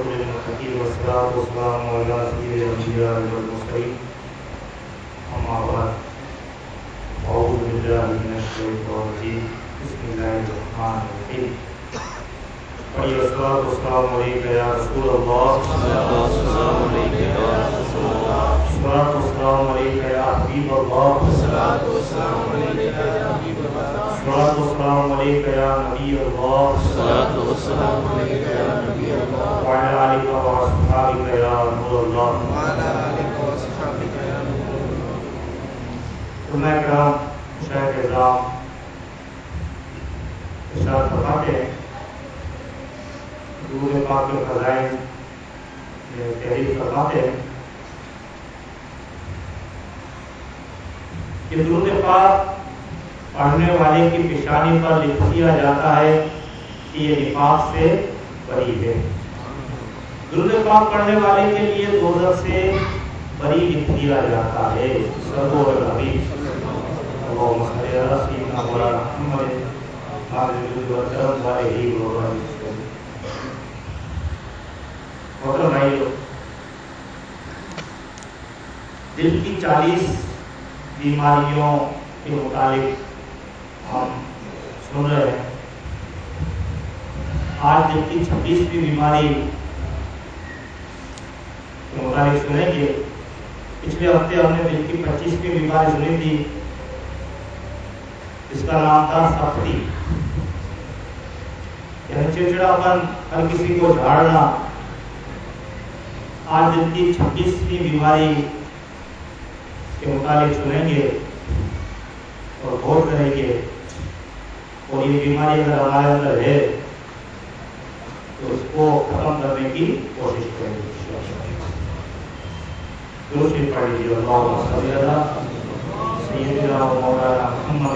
للمتقين والصلاة والسلام على سيد الأنبياء والمرسلين أما بعد أعوذ بالله من الشيطان الرجيم بسم الله الرحمن الرحيم پڑھیے الصلاة والسلام علیک یا رسول اللہ الصلاة والسلام علیک یا رسول اللہ الصلاة والسلام علیک یا حبیب اللہ الصلاة والسلام علیک یا حبیب اللہ الصلاة والسلام علیک یا نبی اللہ الصلاة والسلام علیک یا نبی اللہ وعلی آلک واصحابک یا نور اللہ وعلی آلک واصحابک یا نور اللہ. علماء کرام مشاہد اعظام ارشاد فرماتے ہیں درود پاک کے فضائل میں تحریر فرماتے ہیں کہ درود پاک پڑھنے والے کی پیشانی پر لکھ دیا جاتا ہے کہ یہ نفاق سے بری ہے. درود پاک پڑھنے والے کے لیے دوزخ سے بری لکھ دیا جاتا ہے. صلو علی الحبیب اللہم صلی علی سیدنا مولانا محمد دل کی 40 بیماریوں کے متعلق ہم سن رہے ہیں. آج دل کی 26ویں بیماری کے متعلق سنیں گے. پچھلے ہفتے ہم نے دل کی 25ویں بیماری سنی تھی جس کا نام تھا سختی، یعنی چڑچڑاپن، ہر کسی کو جھاڑنا. آج دل کی 26ویں بیماری کے متعلق سنیں گے اور غور کریں گے، اور یہ بیماری اگر ہمارے اندر ہے تو اس کو ختم کرنے کی کوشش کریں گے. درود شریف پڑھ لیجیے. اللہم صلی علی سیدنا مولانا محمد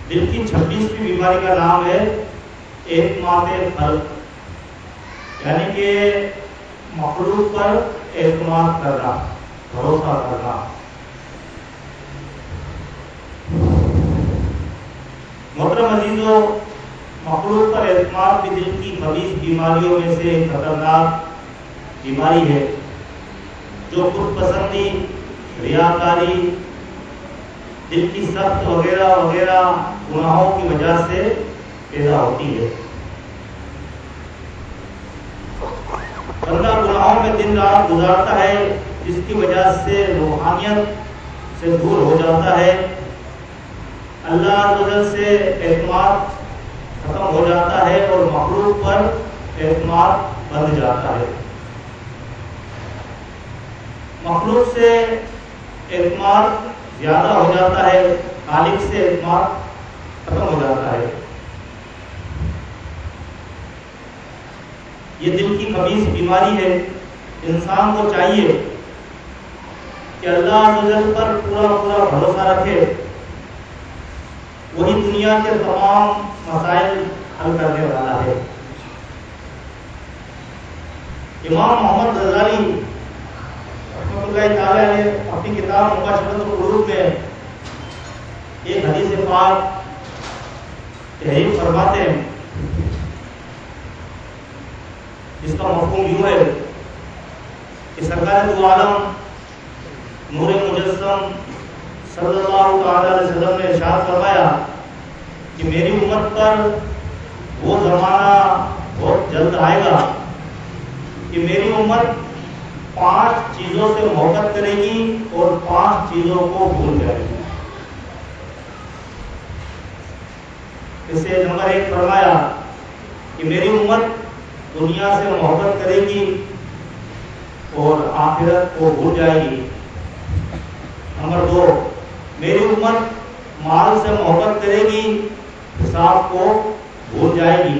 دل کی 26ویں بیماری کا نام ہے اعتماد خلق، یعنی کہ مخلوق پر اعتماد کرنا، بھروسہ کرنا. محترم عزیزو، مخلوق پر اعتماد بھی دل کی خبیث بیماریوں میں سے ایک خطرناک بیماری ہے جو خود پسندی، ریاکاری، دل کی سخت وغیرہ وغیرہ گناہوں کی وجہ سے پیدا ہوتی ہے. بندہ گناہوں میں دن رات گزارتا ہے جس کی وجہ سے روحانیت سے دور ہو جاتا ہے، اللہ عز سے اعتماد ختم ہو جاتا ہے اور مخلوق پر اعتماد بن جاتا ہے. مخلوق سے اعتماد زیادہ ہو جاتا ہے، خالق سے اعتماد ختم ہو جاتا ہے. یہ دل کی خبیث بیماری ہے. انسان کو چاہیے کہ اللہ عز پر پورا پورا بھروسہ رکھے، وہی دنیا کے تمام مسائل حل کرنے والا ہے. امام محمد غزالی رحمۃ اللہ تعالی علیہ اپنی کتاب مباشرۃ القلوب میں ایک حدیث پاک تحریر فرماتے ہیں جس کا مفہوم یوں ہے کہ سرکار دو عالم نور مجسم صلی اللہ تعالی علیہ وسلم نے ارشاد فرمایا کہ میری امت پر وہ زمانہ بہت جلد آئے گا کہ میری امت 5 چیزوں سے محبت کرے گی اور 5 چیزوں کو بھول جائے گی. اس سے نمبر 1 فرمایا کہ میری امت دنیا سے محبت کرے گی اور آخرت کو بھول جائے گی. نمبر 2، میری امت مال سے محبت کرے گی، حساب کو بھول جائے گی.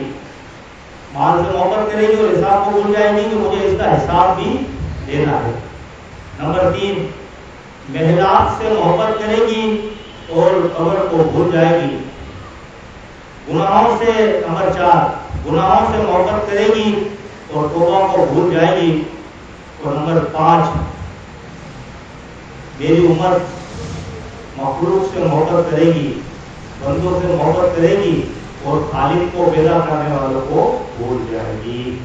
مال سے محبت کرے گی اور حساب کو بھول جائے گی کہ مجھے اس کا حساب بھی دینا ہے. نمبر 3، محلات سے محبت کرے گی اور قبر کو بھول جائے گی. گناہوں سے نمبر 4، گناہوں سے محبت کرے گی اور توبہ کو بھول جائے گی. اور نمبر 5، میری امت مخلوق سے محبت کرے گی، بندوں سے محبت کرے گی اور خالق کو پیدا کرنے والوں کو بھول جائے گی۔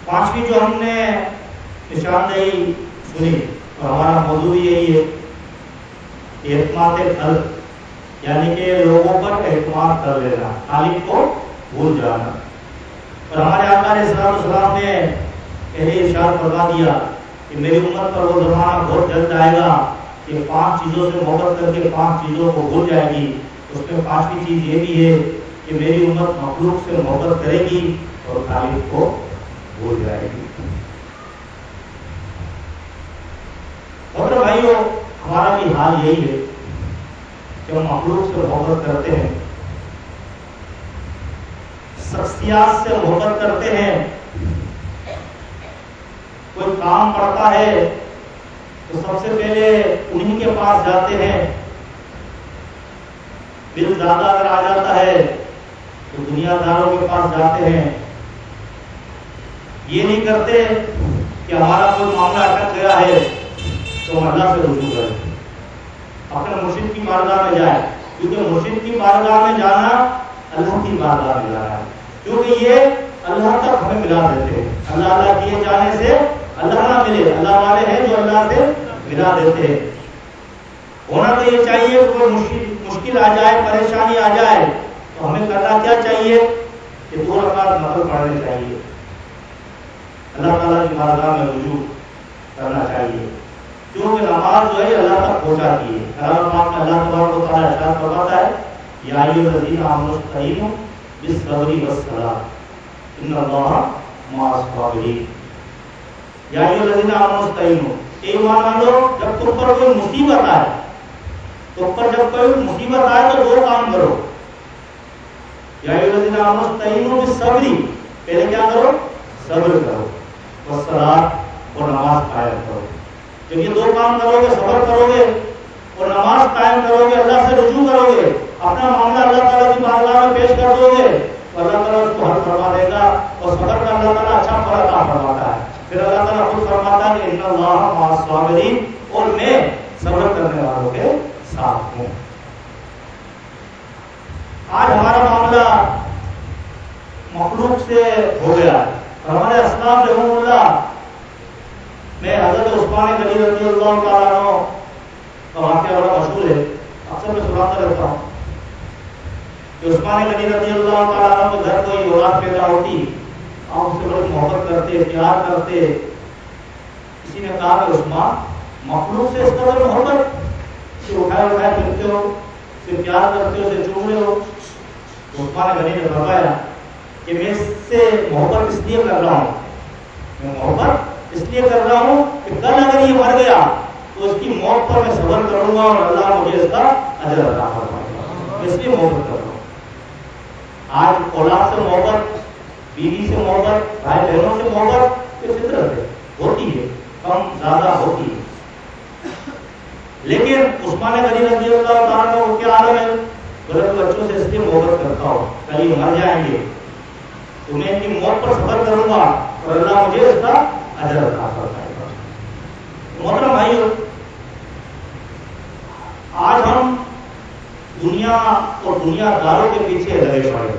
پانچویں جو ہم نے نشاندہی سنی اور ہمارا موضوع یہی ہے، اعتماد خلق، یعنی کہ لوگوں پر اعتماد کر لینا، خالق کو بھول جانا۔ اور ہمارے آقا علیہ السلام نے پہلے ارشاد فرما دیا کہ میری امت پر وہ زمانہ بہت جلد آئے گا کہ 5 چیزوں سے محبت کر کے 5 چیزوں کو بھول جائے گی۔ اس میں 5ویں چیز یہ بھی ہے کہ میری امت مخلوق سے محبت کرے گی اور خالق کو بھول جائے گی۔ اور بھائیو، ہمارا بھی حال یہی ہے کہ ہم مخلوق سے محبت کرتے ہیں، شخصیات سے محبت کرتے ہیں، کوئی کام پڑتا ہے تو سب سے پہلے انہی کے پاس جاتے ہیں، بل زیادہ اگر آ جاتا ہے تو دنیا داروں کے پاس جاتے ہیں۔ یہ نہیں کرتے کہ ہمارا کوئی معاملہ اٹک گیا ہے تو ہم اللہ سے رجوع کریں، اپنے مرشد کی بارگاہ میں جائیں، کیونکہ مرشد کی بارگاہ میں جانا اللہ کی بارگاہ میں جانا ہے، کیونکہ یہ اللہ تک ہمیں ملا دیتے ہیں۔ اللہ اللہ کیے جانے سے اللہ نہ ملے، اللہ والے ہیں جو اللہ سے ملا دیتے ہیں۔ ہونا تو یہ چاہیے کہ کوئی مشکل آ جائے، پریشانی آ جائے تو ہمیں کرنا کیا چاہیے کہ 2 رکعت نفل پڑھنے چاہیے، اللہ تعالیٰ کی بارگاہ میں رجوع کرنا چاہیے، کیونکہ نماز جو ہے اللہ تک پہنچاتی ہے۔ کلام پاک میں اللہ تبارک و تعالیٰ ارشاد فرماتا ہے، یا ایھا الذین آمنوا استعینوا بالصبر والصلاۃ ان اللہ مع الصابرین۔ یا ایھا الذین آمنوا استعینوا، اے ایمان والو، جب تم پر کوئی مصیبت آئے، تم پر جب کوئی مصیبت آئے تو 2 کام کرو۔ یا ایھا الذین آمنوا استعینوا بالصبر، پہلے کیا کرو؟ صبر کرو، والصلاۃ، اور نماز قائم کرو۔ جب یہ 2 کام کرو گے، صبر کرو گے اور نماز قائم کرو گے، اللہ سے رجوع کرو گے، اپنا معاملہ اللہ تعالیٰ کی بارگاہ میں پیش کر دو گے تو اللہ تعالیٰ اس کو حل فرما دے گا، اور صبر کا اللہ تعالیٰ اچھا پھل عطا فرماتا ہے۔ پھر اللہ تعالیٰ خود فرماتا ہے کہ ان اللہ مع الصابرین، اور میں صبر کرنے والوں کے ساتھ ہوں۔ آج ہمارا معاملہ مخلوق سے ہو گیا ہے، اور ہمارے اسلاف رحمہ اللہ میں حضرت عثمان غنی رضی اللہ تعالیٰ عنہ کا واقعہ بڑا مشہور ہے، اکثر میں سناتا رہتا ہوں کہ عثمان غنی رضی اللہ تعالیٰ عنہ کے گھر کوئی اولاد پیدا ہوتی، آپ اس سے بڑی محبت کرتے، پیار کرتے۔ کسی نے کہا کہ عثمان، مخلوق سے اس قدر محبت کہ اٹھائے پھرتے ہو، اسے پیار کرتے ہو، اسے چوم رہے ہو؟ تو عثمان غنی نے فرمایا کہ میں اس سے محبت اس لیے کر رہا ہوں، میں محبت اس لیے کر رہا ہوں کہ کل اگر یہ مر گیا تو اس کی موت پر میں صبر کروں گا اور اللہ مجھے اس کا اجر عطا فرمائے گا، اس لیے محبت کر رہا ہوں۔ آج اولاد سے محبت، بیوی سے محبت، بھائی بہنوں سے محبت یہ فطرت ہے، ہوتی ہے، کم زیادہ ہوتی ہے، لیکن عثمان غنی رضی اللہ تعالیٰ کو کیا عالم ہے؟ غلط بچوں سے اس لیے محبت کرتا ہوں، کل یہ مر جائیں گے تو میں ان کی موت پر صبر کروں گا اور اللہ مجھے اس کا اجر عطا فرمائے گا۔ محترم بھائیو، آج ہم دنیا اور دنیا داروں کے پیچھے لگے پڑے،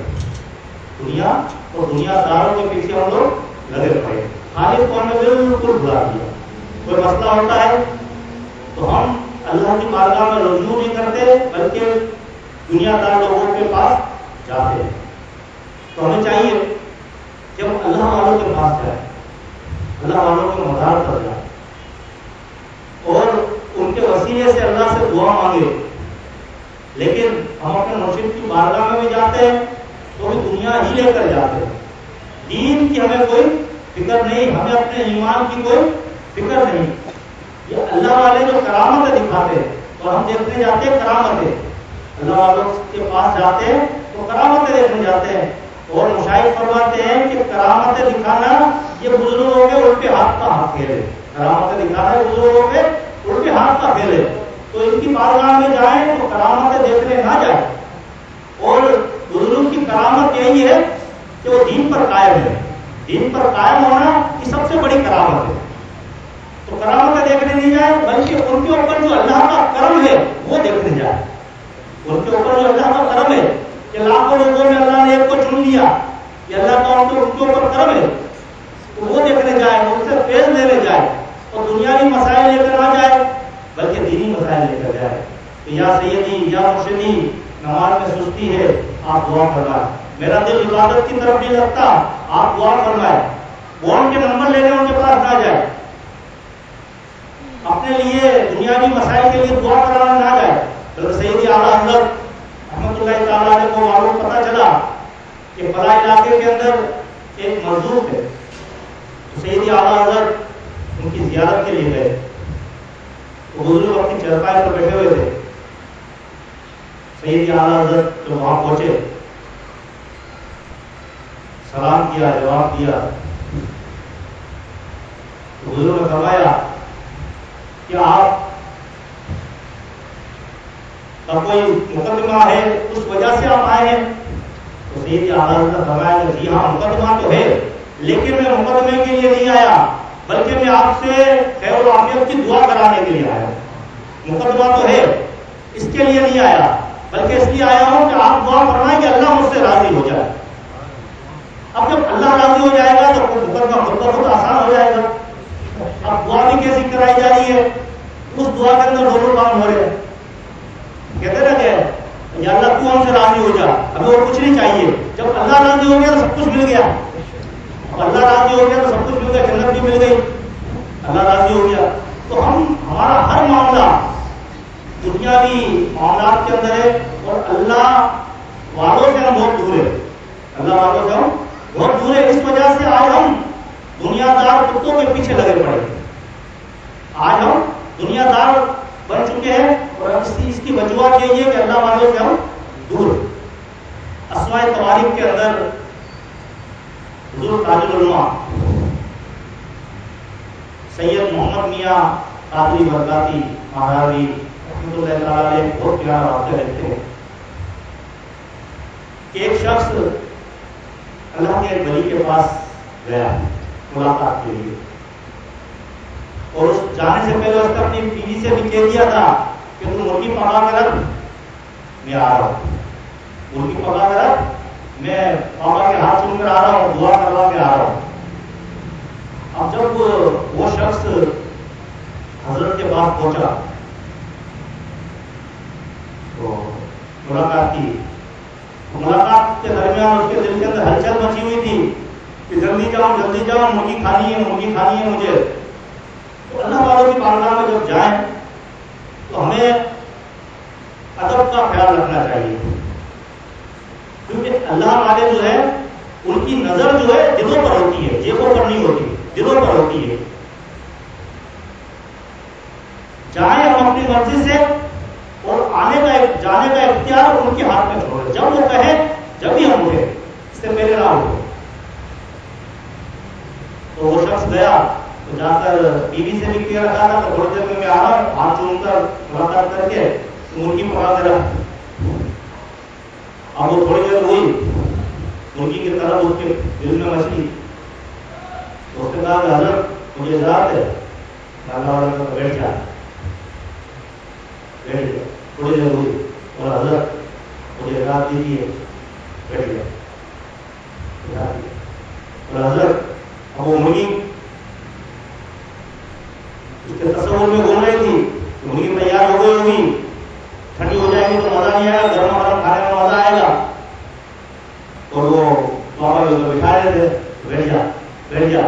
دنیا اور دنیا داروں کے پیچھے ہم لوگ لگے پڑے، خالق کو ہم نے بالکل بھلا دیا۔ کوئی مسئلہ ہوتا ہے تو ہم اللہ کی بارگاہ میں رجوع نہیں کرتے، بلکہ دنیا دار لوگوں کے پاس جاتے ہیں۔ تو ہمیں چاہیے کہ ہم اللہ والوں کے پاس جائیں، اللہ والوں کے مدار پر جائیں اور ان کے وسیلے سے اللہ سے دعا مانگے۔ لیکن ہم اپنے مرشد کی بارگاہ میں بھی جاتے ہیں تو بھی دنیا ہی لے کر جاتے ہیں، دین کی ہمیں کوئی فکر نہیں، ہمیں اپنے ایمان کی کوئی فکر نہیں۔ یہ اللہ والے جو کرامتیں دکھاتے ہیں اور ہم دیکھنے جاتے ہیں کرامتیں، اللہ والوں کے پاس جاتے ہیں تو کرامتیں دیکھنے جاتے ہیں، اور مشاہد فرماتے ہیں کہ کرامتیں دکھانا یہ بزرگوں کے الٹے ہاتھ کا ہاتھ کھیل ہے، کرامتیں دکھانا یہ بزرگوں کے الٹے ہاتھ کا کھیل ہے۔ تو ان کی بارگاہ میں جائیں تو کرامتیں دیکھنے نہ جائیں، اور بزرگ کی کرامت یہی ہے کہ وہ دین پر قائم ہے، دین پر قائم ہونا یہ سب سے بڑی کرامت ہے۔ تو کرامتیں دیکھنے نہیں جائیں، بلکہ ان کے اوپر جو اللہ کا کرم ہے وہ دیکھنے جائیں۔ ان کے اوپر جو اللہ کا کرم ہے کہ لاکھوں لوگوں میں اللہ نے ایک کو چن لیا، یہ اللہ کا ان کے اوپر کرم ہے، تو وہ دیکھنے جائے، ان سے فیض لینے جائے اور دنیاوی مسائل لے کر نہ جائے بلکہ دینی مسائل لے کر جائے. تو یا سیدی یا مرشدی، نماز میں سستی ہے، آپ دعا فرمائیں. میرا دل عبادت کی طرف نہیں لگتا، آپ دعا فرمائیں. وہ ان کے نمبر لینے ان کے پاس نہ جائے، اپنے لیے دنیاوی مسائل کے لیے دعا کرانا نہ جائے. تو سیدی اعلیٰ حضرت رحمۃ اللہ تعالیٰ علیہ کو معلوم پتہ چلا کہ فلاں علاقے کے اندر ایک مظلوم ہے، تو سیدی اعلیٰ حضرت ان کی زیارت کے لیے گئے. وہ بزرگ اپنی چرپائی پر بیٹھے ہوئے تھے. سیدی اعلیٰ حضرت جو وہاں پہنچے، سلام کیا، جواب دیا. بزرگ نے فرمایا کہ آپ کا کوئی مقدمہ ہے، اس وجہ سے آپ آئے ہیں؟ تو سیدی اعلیٰ حضرت نے فرمایا کہ جی ہاں مقدمہ تو ہے، لیکن میں مقدمے کے لیے نہیں آیا بلکہ میں آپ سے خیر و عافیت کی دعا کرانے کے لیے آیا ہوں. مقدمہ تو ہے، اس کے لیے نہیں آیا بلکہ اس لیے آیا ہوں کہ آپ دعا فرمائیں کہ اللہ مجھ سے راضی ہو جائے. اب جب اللہ راضی ہو جائے گا تو مقدمہ خود بخود آسان ہو جائے گا. اب دعا بھی کیسی کرائی جا رہی ہے، اس دعا کے اندر دونوں کام ہو رہے ہیں. کہتے نا کہ یا اللہ تو ہم سے راضی ہو جا، ہمیں اور کچھ نہیں چاہیے. جب اللہ راضی ہو گیا تو سب کچھ مل گیا. اب اللہ راضی ہو گیا تو سب کچھ مل گیا، جنت بھی مل گئی. اللہ راضی ہو گیا تو ہمارا ہر معاملہ دنیاوی معاملات کے اندر ہے اور اللہ والوں سے ہم بہت دور ہے. اللہ والوں سے ہم بہت دور ہے. اس وجہ سے آج ہم دنیا دار کتوں کے پیچھے لگے پڑے. آج ہم دنیا دار بن چکے ہیں اور اس کی وجوہات یہی ہے کہ اللہ والوں سے ہم دور. اسماء تواریخ کے اندر حضور تاج العلماء سید محمد میاں قادری برکاتی مہاراجی رحمۃ اللہ تعالیٰ علیہ بہت پیارا واقعہ لکھتے ہیں کہ ایک شخص اللہ کے ایک ولی کے پاس گیا ملاقات کے لیے، اور اس جانے سے پہلے اس نے اپنی بیوی سے بھی کہہ دیا تھا کہ تم مرغی پکا کر رکھ، میں آ رہا ہوں. مرغی پکا کر رکھ، میں پاپا کے ہاتھ چوم کر آ رہا ہوں، دعا کروا کے آ رہا ہوں. اب جب وہ شخص حضرت کے پاس پہنچا تو ملاقات کی. ملاقات کے درمیان اس کے دل کے اندر ہلچل مچی ہوئی تھی کہ جلدی جاؤ مرغی کھانی ہے مجھے. تو اللہ والوں کی بارگاہ میں جب جائیں تو ہمیں ادب کا خیال رکھنا چاہیے، کیونکہ اللہ والے جو ہے ان کی نظر جو ہے دلوں پر ہوتی ہے، جیبوں پر نہیں ہوتی، دلوں پر ہوتی ہے. جائیں ہم اپنی مرضی سے اور جانے کا اختیار ان کے ہاتھ میں چھوڑے. جب وہ کہے جب ہی ہم اٹھے، اس سے پہلے نہ اٹھے. تو وہ شخص گیا تو جا کر بیوی سے بھی کہہ رکھا تھا کہ تھوڑی دیر میں آ رہا ہوں، ہاتھ چوم کر ملاقات کر کے مرغی پکا کر. اب وہ تھوڑی دیر ہوئی، مرغی کی طرف اس کے دل میں مچلی. تو اس نے کہا کہ حضرت مجھے اجازت ہے. اللہ والا بیٹھ جا. تھوڑی دیر ہوئی اور حضرت مجھے اجازت دیجیے. بیٹھ گیا. اور حضرت اب وہ مرغی اس کے تصور میں گھوم رہی تھی، مرغی تیار ہو گئی ہوگی، ٹھنڈی ہو جائے گی تو مزہ نہیں آئے گا، گرم گرم کھانے میں مزہ آئے گا. اور وہ بابا بٹھا رہے تھے، بیٹھ جا.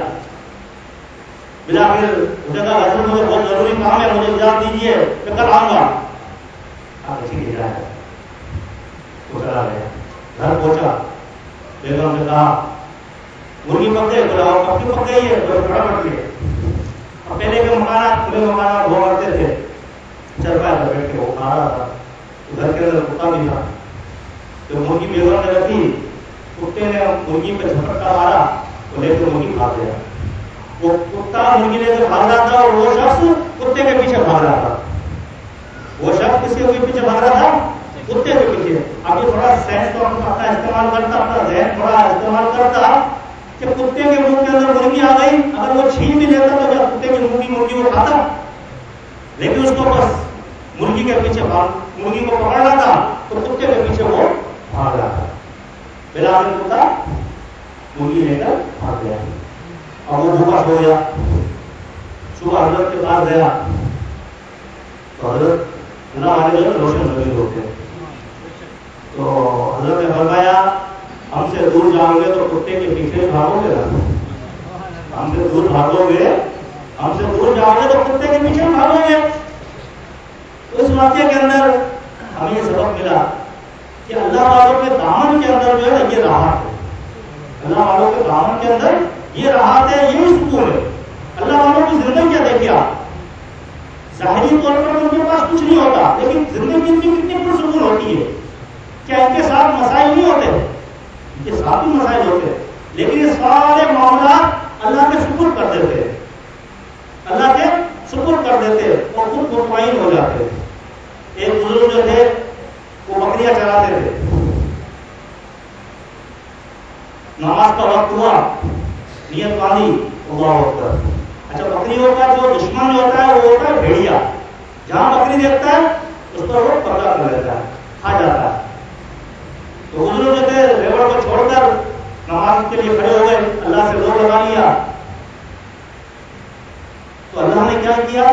بلا پھر اسے کہا حضرت مجھے بہت ضروری کام ہے، مجھے اجازت دیجیے، میں کل آؤں گا. آپ اچھی کی جائے وہ چلا گیا. گھر پہنچا، بیگم نے کہا مرغی پک گئے. بولا کب کی پک گئی ہے؟ بڑا پک گئی. اب پہلے کے مکانات کھلے مکانات ہوا کرتے تھے، چرپائی پر بیٹھ کے وہ کھا رہا تھا. گھر کے اندر کتا بھی تھا. تو مرغی بیگم نے رکھی، کتے نے مرغی پہ جھپٹا مارا تو لے کے مرغی کھا گیا. وہ کتا مرغی لے کے بھاگ رہا تھا اور وہ شخص کتے کے پیچھے بھاگ رہا تھا. وہ شخص کس کے پیچھے بھاگ رہا تھا؟ کتے کے پیچھے. اب یہ تھوڑا سینس تو اپنا استعمال کرتا، اپنا ذہن تھوڑا استعمال کرتا کہ کتے کے منہ کے اندر مرغی آ گئی، اگر وہ چھین بھی لیتا تو کیا کتے کی منہ کی مرغی وہ کھاتا؟ لیکن اس کو بس مرغی کے پیچھے مرغی کو پکڑنا تھا تو کتے کے پیچھے وہ بھاگ رہا تھا. بلال بن کتا مرغی لے کر بھاگ گیا. اب وہ بھوکا سو گیا. صبح حضرت کے پاس گیا تو حضرت اللہ والے جو روشن نبی ہوتے ہیں تو حضرت نے فرمایا ہم سے دور جاؤ گے تو کتے کے پیچھے بھاگو گے. ہم سے دور بھاگو گے, ہم سے دور جاؤ گے تو کتے کے پیچھے بھاگو گے. تو اس واقعے کے اندر ہمیں یہ سبق ملا کہ اللہ والوں کے دامن کے اندر جو ہے یہ راحت ہے. اللہ والوں کے دامن کے اندر یہ راحت ہے, یہی سکون ہے. اللہ والوں کی زندگی کیا دیکھیے آپ, ظاہری طور پر ان کے پاس کچھ نہیں ہوتا لیکن زندگی ان کی کتنی پرسکون ہوتی ہے. کیا ان کے ساتھ مسائل نہیں ہوتے؟ ان کے ساتھ بھی مسائل ہوتے ہیں لیکن یہ سارے معاملات اللہ کے سپرد کر دیتے ہیں, اللہ کے سپرد کر دیتے اور خود مطمئن ہو جاتے. ایک بزرگ جو تھے وہ بکریاں چراتے تھے. نماز کا وقت ہوا, نیت باندھی, اللہ اکبر. اچھا, بکریوں کا جو دشمن ہوتا ہے وہ ہوتا ہے بھیڑیا. جہاں بکری دیکھتا ہے اس پر وہ قبضہ کر لیتا ہے, کھا جاتا ہے. تو بزرگ جو تھے ریوڑ کو چھوڑ کر نماز کے لیے کھڑے ہو گئے, اللہ سے زور لگا لیا. تو اللہ نے کیا کیا,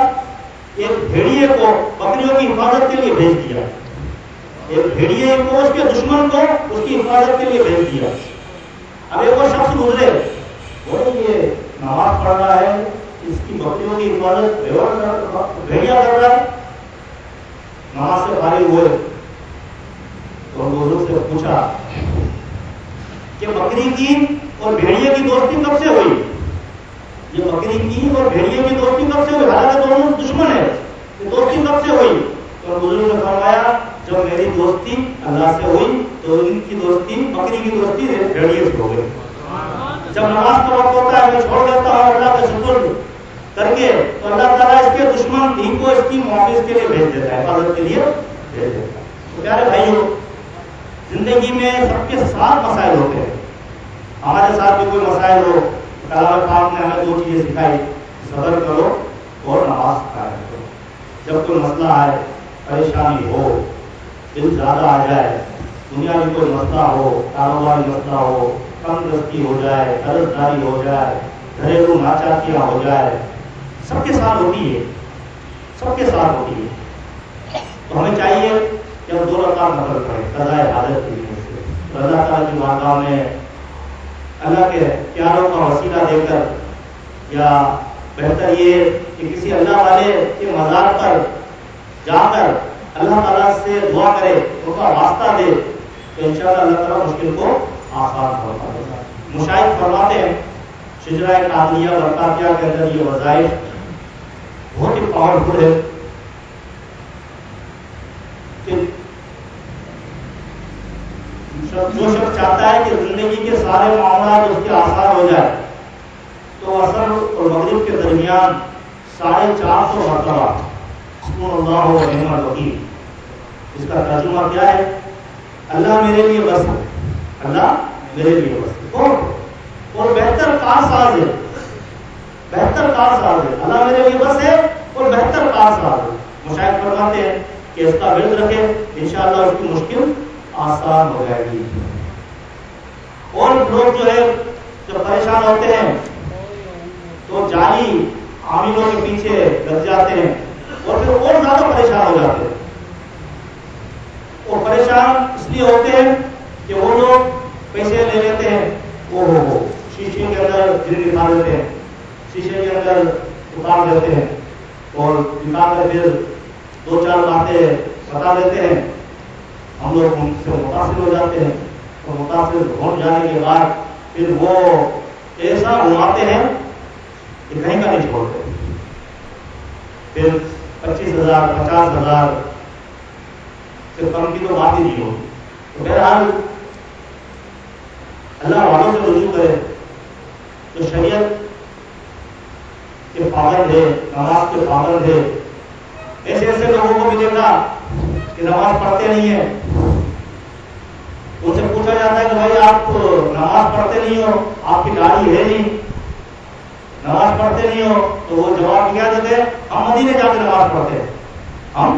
ایک بھیڑیے کو بکریوں کی حفاظت کے لیے بھیج دیا. ایک بھیڑیے کو اس کے دشمن کو اس کی حفاظت کے لیے بھیج دیا. اب ایک اور شخص گزرے, بولے یہ نماز پڑھ رہا ہے, اس کی بکریوں کی حفاظت بھیڑیا کر رہا ہے. نماز سے فارغ ہوئے تو بزرگ سے پوچھا کہ بکری کی اور بھیڑیے کی دوستی کب سے ہوئی؟ یہ بکری کی اور بھیڑیے کی دوستی کب سے ہوئی؟ حالانکہ دونوں دشمن ہے, یہ دوستی کب سے ہوئی؟ تو بزرگ نے فرمایا جب میری دوستی اللہ سے ہوئی تو ان کی دوستی, بکری کی دوستی بھیڑیے سے ہو گئی. جب نماز کا وقت ہوتا ہے میں چھوڑ دیتا ہوں اللہ کے سپرد کر کے تو اللہ تعالیٰ اس کے دشمن دین کو اس کی محافظ کے لیے بھیج دیتا ہے, حفاظت کے لیے بھیج دیتا ہے. تو پیارے بھائیوں, زندگی میں سب کے ساتھ مسائل ہوتے ہیں. ہمارے ساتھ بھی کوئی مسائل ہو, کلام پاک نے ہمیں 2 چیزیں سکھائی, صبر کرو اور نماز قائم کرو. جب کوئی مسئلہ آئے, پریشانی ہو, دل زیادہ آ جائے, دنیا میں کوئی مسئلہ ہو, کاروباری مسئلہ ہو, کم دستی ہو جائے, قرض داری ہو جائے, گھریلو ناچاکیاں ہو جائے, سب کے ساتھ ہوتی ہے, سب کے ساتھ ہوتی ہے. تو ہمیں چاہیے کہ ہم 2 رکعت نفل پڑھیں قضائے حاجت کی وجہ سے. اللہ تعالیٰ کی بارگاہ میں اللہ کے پیاروں کا وسیلہ دے کر, یا بہتر یہ کہ کسی اللہ والے کے مزار پر جا کر اللہ تعالیٰ سے دعا کرے, ان کا واسطہ دے, تو انشاءاللہ اللہ تعالیٰ مشکل کو آسان فرما دے گا. مشاہد فرماتے ہیں شجرہ قادریہ برکاتیہ کے اندر یہ وظائف بہت ہی پاورفل ہے کہ جو شخص چاہتا ہے کہ زندگی کے سارے معاملات اس کے آسان ہو جائے تو عصر اور مغرب کے درمیان 450 مرتبہ سبحان اللہ و نعم الوکیل. اس کا ترجمہ کیا ہے؟ اللہ میرے لیے بس ہے, اللہ میرے لیے بس ہے, اور بہتر کار ساز ہے, بہتر کار ساز ہے. اللہ میرے لیے بس ہے اور بہتر کار ساز ہے. مشاہد فرماتے ہیں کہ اس کا ورد رکھے, انشاءاللہ اس کی مشکل آسان ہو جائے گی. اور لوگ جو ہے جب پریشان ہوتے ہیں تو جعلی عاملوں کے پیچھے لگ جاتے ہیں اور پھر اور زیادہ پریشان ہو جاتے ہیں. وہ پریشان اس لیے ہوتے ہیں کہ وہ لوگ پیسے لے لیتے ہیں, وہ شیشے کے اندر جن نکال دیتے ہیں, شیشے کے اندر اتار دیتے ہیں اور نکال کر پھر 2-4 باتیں بتا دیتے ہیں. ہم لوگ ان سے متاثر ہو جاتے ہیں اور متاثر ہو جانے کے بعد پھر وہ ایسا گھماتے ہیں کہ کہیں کا نہیں چھوڑتے. پھر 25,000 50,000 سے کم کی تو بات ہی نہیں ہوگی. تو بہرحال اللہ والوں سے رجوع کرے تو شریعت کے پابند ہے, نماز کے پابند ہے. ایسے ایسے لوگوں کو ملے گا کہ نماز پڑھتے نہیں ہیں, ان سے پوچھا جاتا ہے کہ بھائی آپ نماز پڑھتے نہیں ہو, آپ کی داڑھی ہے نہیں, نماز پڑھتے نہیں ہو, تو وہ جواب کیا دیتے ہیں, ہم مدینے جا کے نماز پڑھتے ہیں, ہم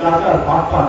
4-4, 5-5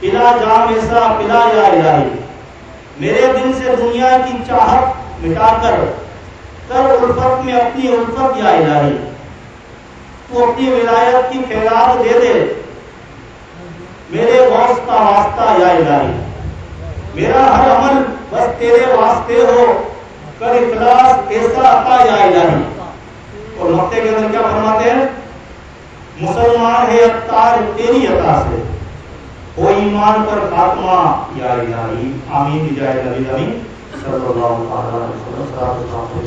پلا جام ایسا پلا یا الہی، میرے دل سے دنیا کی چاہت مٹا کر الفت میں اپنی الفت یا الہی، تو اپنی ولایت کی خیرات دے دے میرے غوث کا واسطہ یا الہی، میرا ہر عمل بس تیرے واسطے ہو، کر اخلاص ایسا عطا یا الہی۔ اور نقطے کے اندر کیا فرماتے ہیں؟ مسلمان ہے اتار تیری عطا سے، ہو ایمان پر خاتمہ یا الہی۔ آمین بجائے نبی صلی اللہ علیہ وسلم۔